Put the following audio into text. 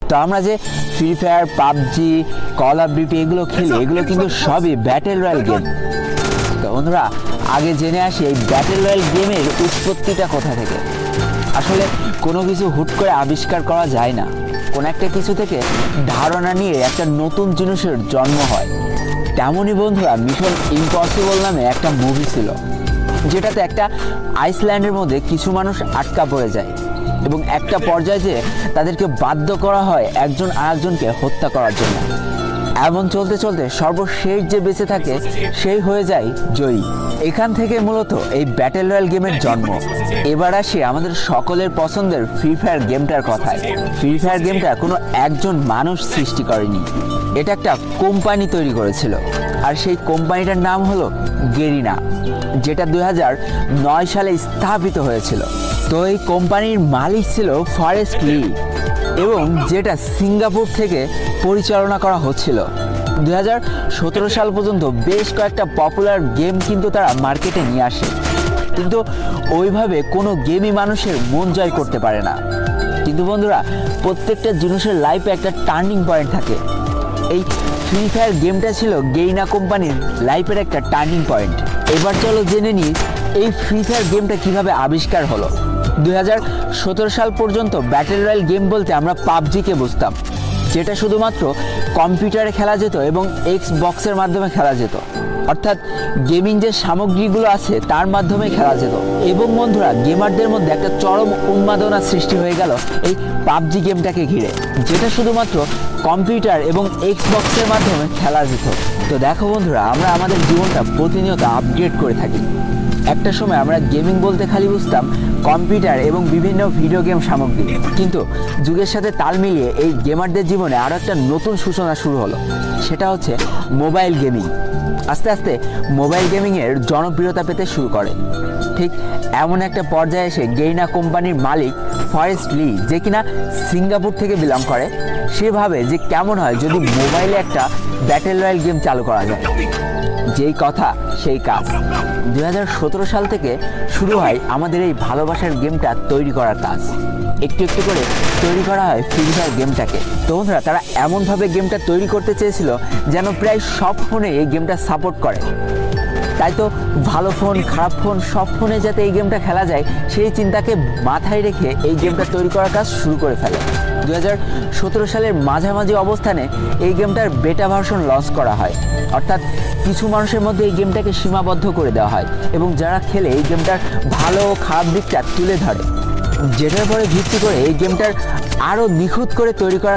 তো আমরা যে free fire, PUBG, call of duty এগুলো খেলি, এগুলো কিন্তু সবই ব্যাটেল রয়্যাল গেম। তো বন্ধুরা, আগে জেনে আসি এই ব্যাটেল রয়্যাল গেমের উৎপত্তিটা কোথা থেকে। আসলে কোনো কিছু হুট করে আবিষ্কার করা যায় না, কোনো একটা কিছু থেকে ধারণা নিয়ে একটা নতুন জিনিসের জন্ম হয়। তেমনই বন্ধুরা, মিশন ইম্পসিবল নামে একটা মুভি ছিল, যেটাতে একটা আইসল্যান্ডের মধ্যে কিছু মানুষ আটকা পড়ে যায় এবং একটা পর্যায়ে যে তাদেরকে বাধ্য করা হয় একজন আরেকজনকে হত্যা করার জন্য। এমন চলতে চলতে সর্বশেষ যে বেঁচে থাকে সেই হয়ে যায় জয়ী। এখান থেকে মূলত এই ব্যাটেল রয়্যাল গেমের জন্ম। এবার আসি আমাদের সকলের পছন্দের ফ্রি ফায়ার গেমটার কথায়। ফ্রি ফায়ার গেমটা কোনো একজন মানুষ সৃষ্টি করেনি, এটা একটা কোম্পানি তৈরি করেছিল, আর সেই কোম্পানিটার নাম হলো গেরিনা, যেটা 2009 সালে স্থাপিত হয়েছিল। তো এই কোম্পানির মালিক ছিল ফরেস্ট লি, এবং যেটা সিঙ্গাপুর থেকে পরিচালনা করা হচ্ছিল। 2017 সাল পর্যন্ত বেশ কয়েকটা পপুলার গেম কিন্তু তারা মার্কেটে নিয়ে আসে, কিন্তু ওইভাবে কোনো গেমই মানুষের মন জয় করতে পারে না। কিন্তু বন্ধুরা, প্রত্যেকটা জিনিসের লাইফে একটা টার্নিং পয়েন্ট থাকে। এই ফ্রি ফায়ার গেমটা ছিল গেরিনা কোম্পানির লাইফের একটা টার্নিং পয়েন্ট। এবার চলো জেনে নিই এই ফ্রি ফায়ার গেমটা কিভাবে আবিষ্কার হলো। 2017 সাল পর্যন্ত ব্যাটেল রয়্যাল গেম বলতে আমরা পাবজিকে বুঝতাম, যেটা শুধুমাত্র কম্পিউটারে খেলা যেত এবং এক্সবক্সের মাধ্যমে খেলা যেত, অর্থাৎ গেমিং যে সামগ্রীগুলো আছে তার মাধ্যমে খেলা যেত। এবং বন্ধুরা, গেমারদের মধ্যে একটা চরম উন্মাদনা সৃষ্টি হয়ে গেল এই পাবজি গেমটাকে ঘিরে, যেটা শুধুমাত্র কম্পিউটার এবং এক্সবক্সের মাধ্যমে খেলা যেত। তো দেখো বন্ধুরা, আমরা আমাদের জীবনটা প্রতিনিয়ত আপগ্রেড করে থাকি। একটা সময় আমরা গেমিং বলতে খালি বুঝতাম কম্পিউটার এবং বিভিন্ন ভিডিও গেম সামগ্রী, কিন্তু যুগের সাথে তাল মিলিয়ে এই গেমারদের জীবনে আরও একটা নতুন সূচনা শুরু হলো, সেটা হচ্ছে মোবাইল গেমিং। আস্তে আস্তে মোবাইল গেমিংয়ের জনপ্রিয়তা পেতে শুরু করে। ঠিক এমন একটা পর্যায়ে এসে গেরিনা কোম্পানির মালিক ফরেস্ট লি, যে কিনা সিঙ্গাপুর থেকে বিলং করে, সে ভাবে যে কেমন হয় যদি মোবাইলে একটা ব্যাটেল রয়্যাল গেম চালু করা যায়। যেই কথা সেই কাজ। 2017 সাল থেকে শুরু হয় আমাদের এই ভালোবাসার গেমটা তৈরি করার কাজ। একটু একটু করে তৈরি করা হয় ফ্রি ফায়ার গেমটাকে। তো বন্ধুরা, তারা এমনভাবে গেমটা তৈরি করতে চেয়েছিল যেন প্রায় সব ফোনে এই গেমটা সাপোর্ট করে। তাই তো ভালো ফোন, খারাপ ফোন, সব ফোনে যাতে এই গেমটা খেলা যায় সেই চিন্তাকে মাথায় রেখে এই গেমটা তৈরি করার কাজ শুরু করে ফেলে। 2017 সালের মাঝামাঝি অবস্থানে এই গেমটার বেটা ভার্সন লঞ্চ করা হয়, অর্থাৎ কিছু মানুষের মধ্যে এই গেমটাকে সীমাবদ্ধ করে দেওয়া হয় এবং যারা খেলে এই গেমটার ভালো ও খারাপ দিকটা তুলে ধরে, যেটার পরে ভিত্তি করে এই গেমটার আরও নিখুঁত করে তৈরি করা